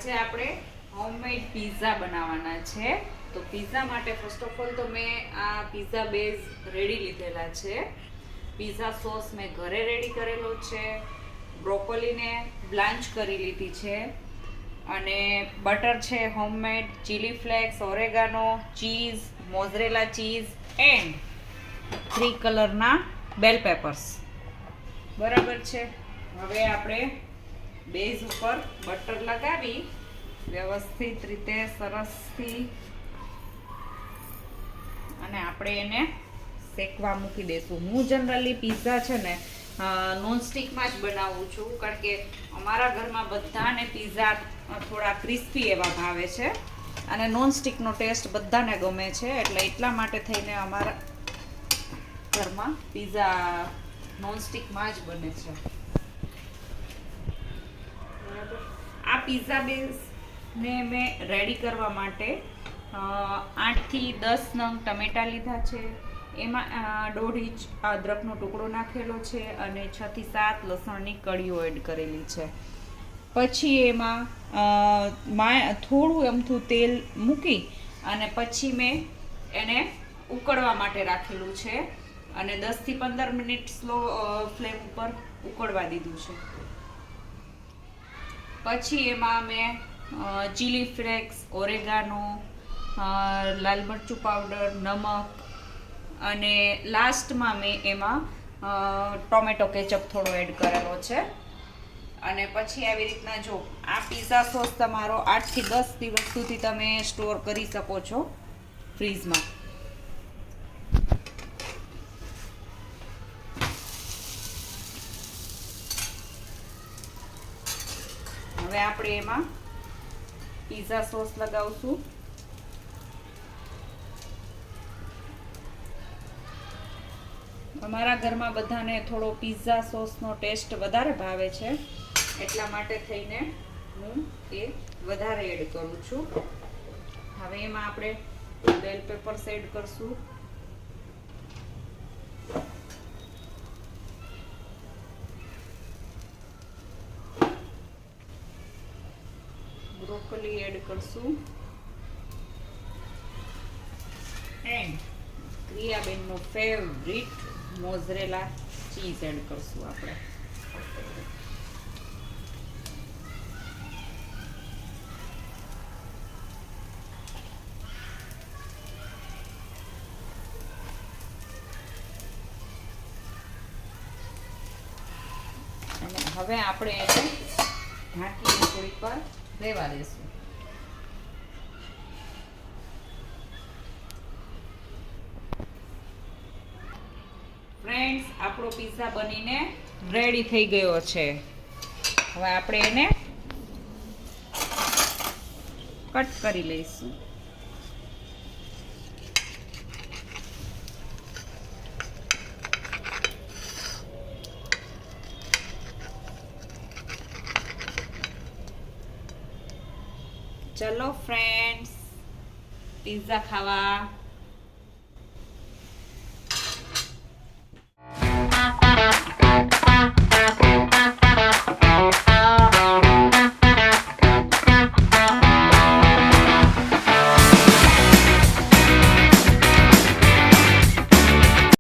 આજે આપણે homemade pizza બનાવવાના છે. તો પિઝા માટે ફર્સ્ટ ઓફ ઓલ તો મેં આ પિઝા બેઝ રેડી લીધેલા છે. પિઝા સોસ મેં ઘરે રેડી કરેલો છે. બ્રોકોલીને બ્લાન્ચ કરી લીધી છે અને બટર છે homemade, chilli flakes, oregano, cheese, મોઝરેલા cheese and 3 કલરના બેલ પેપર્સ. બરાબર છે. હવે આપણે બેઝ ઉપર બટર લગાવી વ્યવસ્થિત રીતે સરસથી અને આપણે એને શેકવા મૂકી દઈશું. હું જનરલી પિઝા છે ને નોનસ્ટિકમાં જ બનાવું છું, કારણ કે અમારા ઘરમાં બધાને પિઝા થોડા ક્રિસ્પી એવા ભાવે છે અને નોનસ્ટિકનો ટેસ્ટ બધાને ગમે છે. એટલે એટલા માટે થઈને અમારા ઘરમાં પિઝા નોનસ્ટિકમાં જ બને છે. બરાબર. આ પિઝા બેઝને મેં રેડી કરવા માટે 8 થી 10 નંગ ટમેટા લીધા છે. એમાં 1.5 ઇંચ અદરકનો ટુકડો નાખેલો છે અને 6 થી 7 લસણની કળીઓ એડ કરેલી છે. પછી એમાં થોડું અમથું તેલ મૂકી અને પછી મેં એને ઉકળવા માટે રાખેલું છે અને 10 થી 15 મિનિટ સ્લો ફ્લેમ ઉપર ઉકળવા દીધું છે. પછી એમાં મેં ચીલી ફ્લેક્સ, ઓરેગાનો, લાલ મરચું પાવડર, નમક અને લાસ્ટમાં મેં એમાં ટોમેટો કેચઅપ થોડો એડ કરેલો છે. અને પછી આવી રીતના જો આ પિઝા સોસ તમારો 8 થી 10 દિવસ સુધી તમે સ્ટોર કરી શકો છો ફ્રીઝમાં. હવે આપણે એમાં પિઝા સોસ લગાવશું. અમારા ઘરમાં બધાને થોડો પિઝા સોસનો ટેસ્ટ વધારે ભાવે છે, એટલા માટે થઈને હું એ વધારે એડ કરું છું. હવે એમાં આપણે બેલ પેપર્સ એડ કરશું. બ્રોકોલી એડ કરશું એન્ડ ક્રિયાબેનનો ફેવરિટ મોઝરેલા ચીઝ એડ કરશું આપણે. અને હવે આપણે એને ઢાંકીને થોડીક વાર રહેવા દઈશું. ફ્રેન્ડ્સ, આપણો પિઝા બનીને રેડી થઈ ગયો છે. હવે આપણે એને કટ કરી લઈશું. ચલો ફ્રેન્ડ્સ, પિઝા ખાવા.